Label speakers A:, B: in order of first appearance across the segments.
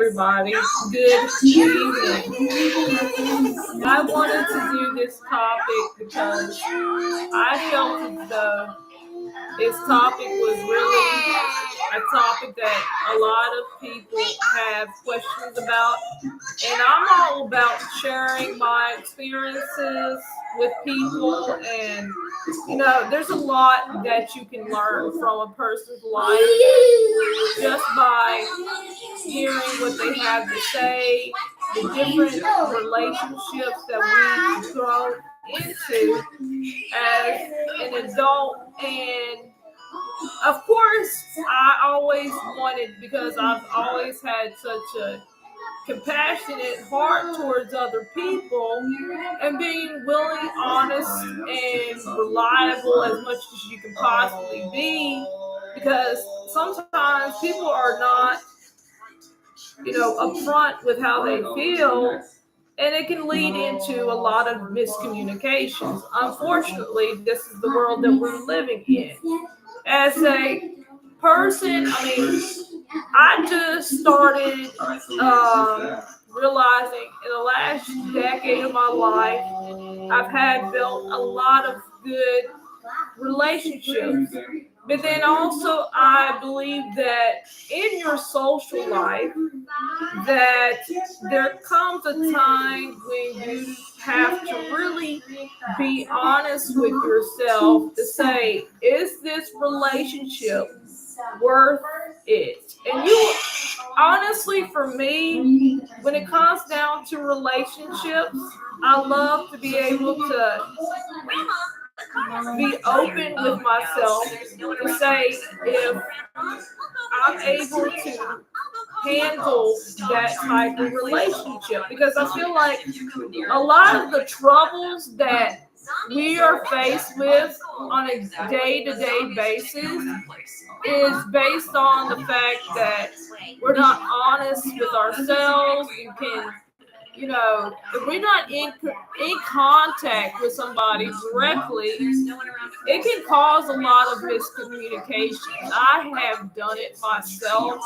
A: everybody. Good evening. I wanted to do this topic because I felt as though this topic was really a topic that a lot of people have questions about. And I'm all about sharing my experiences with people. And, there's a lot that you can learn from a person's life just by hearing what they have to say, the different relationships that we've grown into as an adult. And of course, I always wanted, because I've always had such a compassionate heart towards other people, and being willing, honest, and reliable as much as you can possibly be, because sometimes people are not upfront with how they feel, and it can lead into a lot of miscommunications. Unfortunately, this is the world that we're living in. As a person, I just started realizing in the last decade of my life, I've had built a lot of good relationships. But then also, I believe that in your social life, that there comes a time when you have to really be honest with yourself to say, is this relationship worth it? And honestly, for me, when it comes down to relationships, I love to be able to be open with myself to say if I'm able to handle that type of relationship, because I feel like a lot of the troubles that we are faced with on a day-to-day basis is based on the fact that we're not honest with ourselves. If we're not in contact with somebody directly, it can cause a lot of miscommunication. I have done it myself,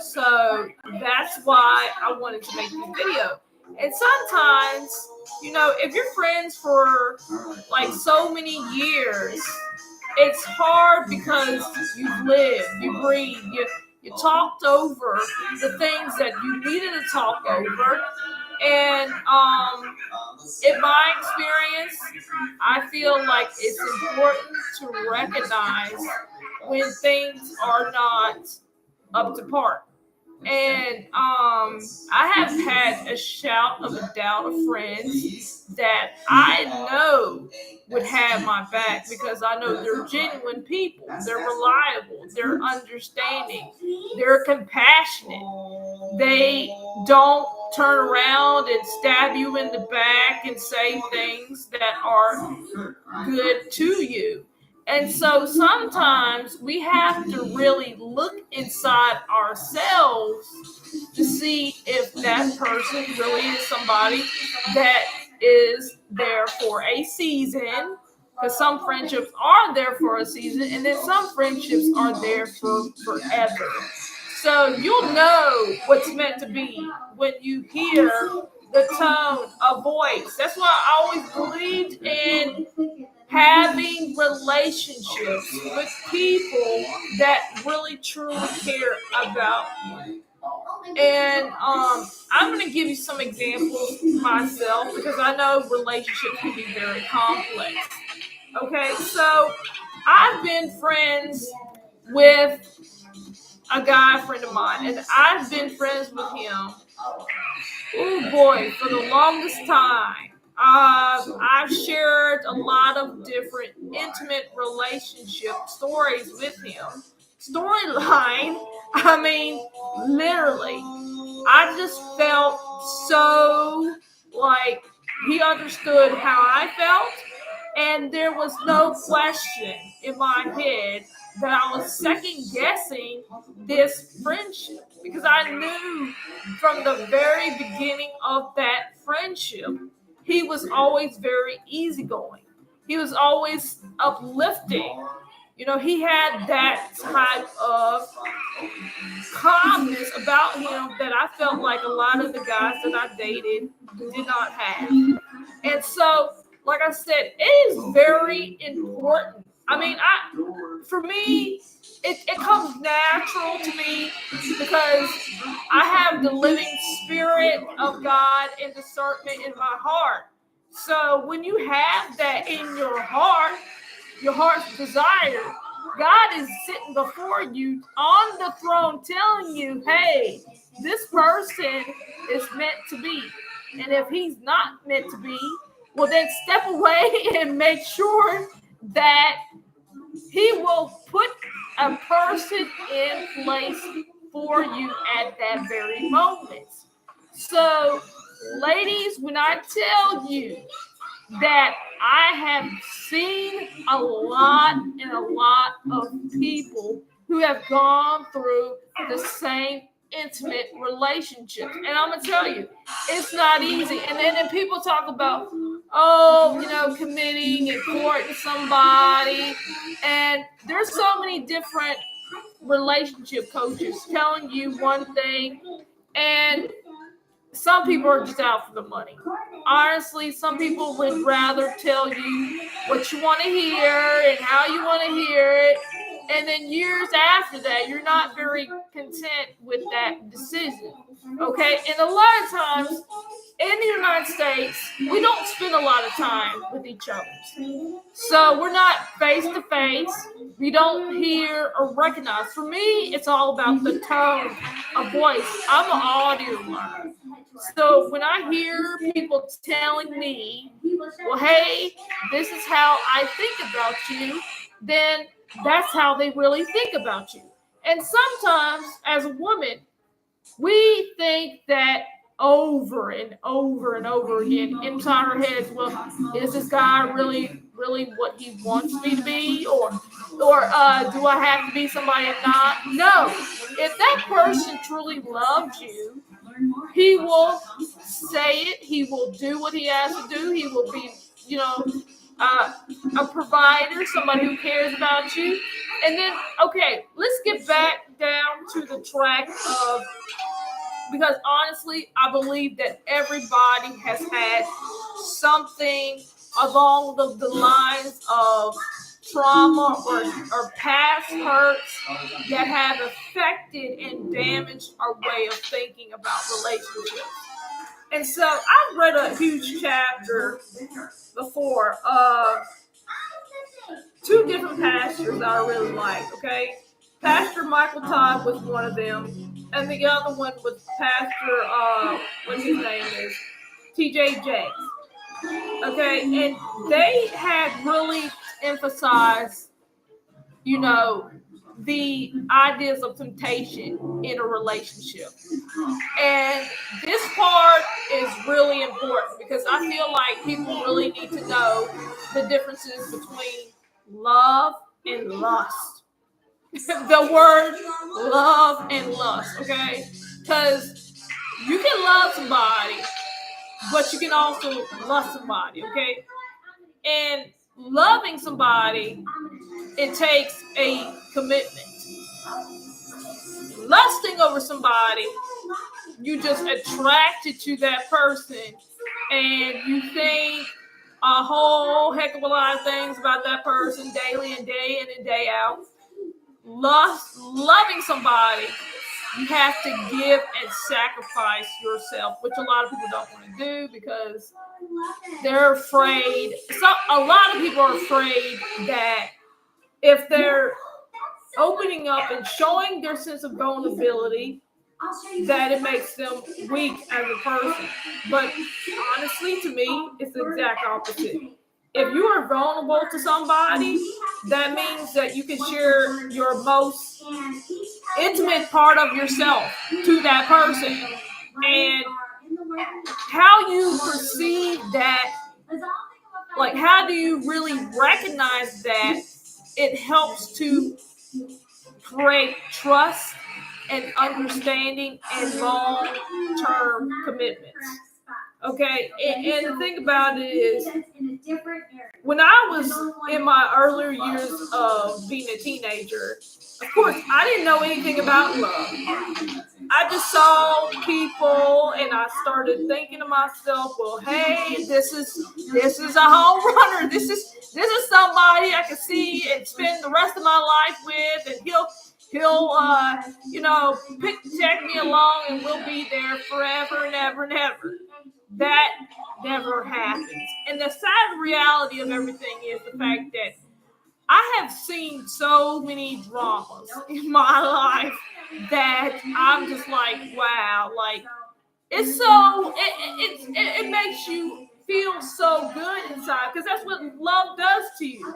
A: so that's why I wanted to make this video. And sometimes, if you're friends for like so many years, it's hard because you've lived, you breathe, you talked over the things that you needed to talk over. And in my experience, I feel like it's important to recognize when things are not up to par. And I have had a shout of a doubt of friends that I know would have my back, because I know they're genuine people, they're reliable, they're understanding, they're compassionate. They don't turn around and stab you in the back and say things that are good to you. And so sometimes we have to really look inside ourselves to see if that person really is somebody that is there for a season. Because some friendships are there for a season, and then some friendships are there for forever. So you'll know what's meant to be when you hear the tone of voice. That's why I always believed in having relationships with people that really truly care about you. And I'm going to give you some examples myself, because I know relationships can be very complex. Okay, so I've been friends with a guy friend of mine, and I've been friends with him, oh boy, for the longest time. I've shared a lot of different intimate relationship stories with him. Storyline, literally. I just felt so like he understood how I felt, and there was no question in my head that I was second guessing this friendship, because I knew from the very beginning of that friendship, he was always very easygoing. He was always uplifting. He had that type of calmness about him that I felt like a lot of the guys that I dated did not have. And so, like I said, it is very important. I mean, for me, it comes natural to me because I have the living spirit of God and discernment in my heart. So when you have that in your heart's desire, God is sitting before you on the throne telling you, hey, this person is meant to be. And if he's not meant to be, well, then step away and make sure that he will put a person in place for you at that very moment. So, ladies, when I tell you that I have seen a lot of people who have gone through the same intimate relationship. And I'm going to tell you, it's not easy. And then people talk about, committing and courting somebody. And there's so many different relationship coaches telling you one thing, and some people are just out for the money. Honestly, some people would rather tell you what you want to hear and how you want to hear it. And then years after that, you're not very content with that decision. Okay? And a lot of times in the United States, we don't spend a lot of time with each other. So we're not face to face. We don't hear or recognize. For me, it's all about the tone of voice. I'm an audio learner. So when I hear people telling me, well, hey, this is how I think about you, then that's how they really think about you. And sometimes as a woman, we think that over and over and over again inside our heads, well, is this guy really what he wants me to be, or do I have to be somebody I'm not? No. If that person truly loves you, he will say it. He will do what he has to do. He will be, a provider, somebody who cares about you. And then, okay, let's get back down to the track of, because honestly, I believe that everybody has had something along the lines of trauma or past hurts that have affected and damaged our way of thinking about relationships. And so I've read a huge chapter before of two different pastors that I really like, okay? Pastor Michael Todd was one of them, and the other one was Pastor, what his name is, T.J. Jakes. Okay, and they had really emphasized, the ideas of temptation in a relationship. And this part is really important because I feel like people really need to know the differences between love and lust. The word love and lust, okay? Because you can love somebody, but you can also lust somebody, okay? And loving somebody, it takes a commitment. Lusting over somebody, you just attracted to that person and you think a whole heck of a lot of things about that person daily and day in and day out. Loving somebody, you have to give and sacrifice yourself, which a lot of people don't want to do because they're afraid. A lot of people are afraid that if they're opening up and showing their sense of vulnerability, that it makes them weak as a person. But honestly, to me, it's the exact opposite. If you are vulnerable to somebody, that means that you can share your most intimate part of yourself to that person. And how you perceive that, like how do you really recognize that, it helps to create trust and understanding and long-term commitments. Okay, and the thing about it is, when I was in my earlier years of being a teenager, of course, I didn't know anything about love. I just saw people and I started thinking to myself, well, hey, this is a home runner. This is somebody I can see and spend the rest of my life with, and he'll take me along and we'll be there forever and ever and ever. That never happens. And the sad reality of everything is the fact that I have seen so many dramas in my life that I'm just like, wow, like it's so it makes you feel so good inside, because that's what love does to you.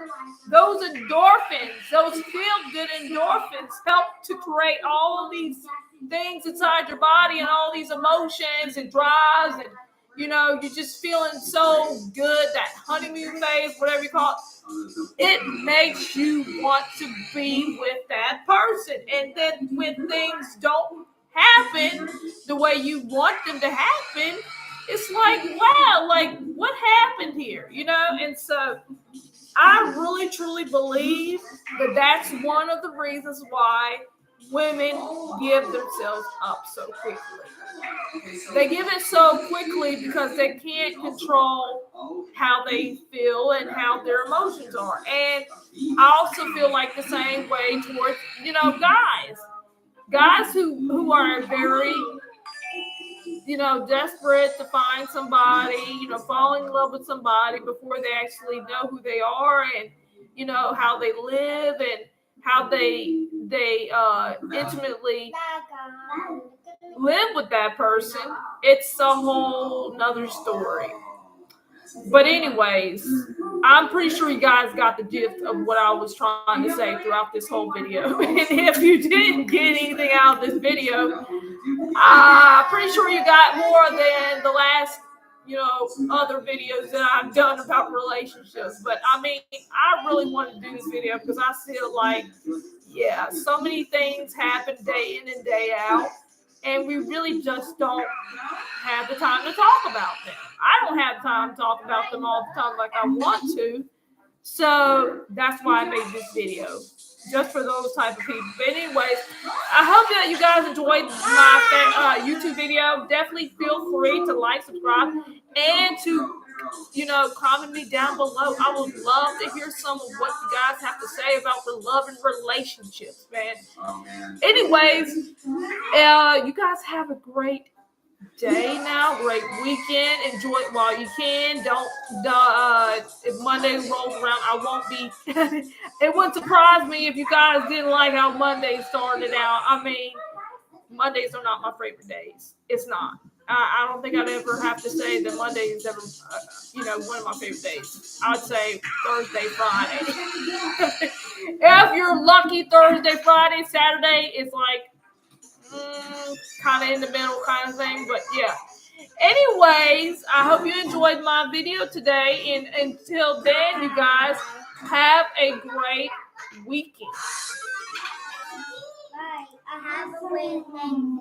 A: Those endorphins, those feel-good endorphins help to create all of these things inside your body and all these emotions and drives, and you're just feeling so good, that honeymoon phase, whatever you call it. It makes you want to be with that person. And then when things don't happen the way you want them to happen, it's like, wow, like what happened here? And so I really truly believe that that's one of the reasons why women give themselves up so quickly. They give it so quickly because they can't control how they feel and how their emotions are. And I also feel like the same way towards, guys who are very, desperate to find somebody, falling in love with somebody before they actually know who they are and, how they live and how they intimately live with that person. It's a whole nother story. But anyways, I'm pretty sure you guys got the gist of what I was trying to say throughout this whole video. And if you didn't get anything out of this video, I'm pretty sure you got more than the last, other videos that I've done about relationships. But I mean, I really wanted to do this video because I feel like, yeah, so many things happen day in and day out, and we really just don't have the time to talk about them. I don't have time to talk about them all the time like I want to. So that's why I made this video, just for those type of people. But anyways, I hope that you guys enjoyed my YouTube video. Definitely feel free to like, subscribe, and to comment me down below. I would love to hear some of what you guys have to say about the love and relationships, man. Anyways, you guys have a great day now, great weekend. Enjoy it while you can. Don't if Monday rolls around, I won't be it wouldn't surprise me if you guys didn't like how Monday started out. I mean, Mondays are not my favorite days. It's not. I don't think I'd ever have to say that Monday is ever one of my favorite days. I'd say Thursday, Friday. If you're lucky, Thursday, Friday, Saturday is like kind of in the middle kind of thing. But yeah, anyways, I hope you enjoyed my video today, and until then, you guys have a great weekend.
B: Bye. I have a weekend.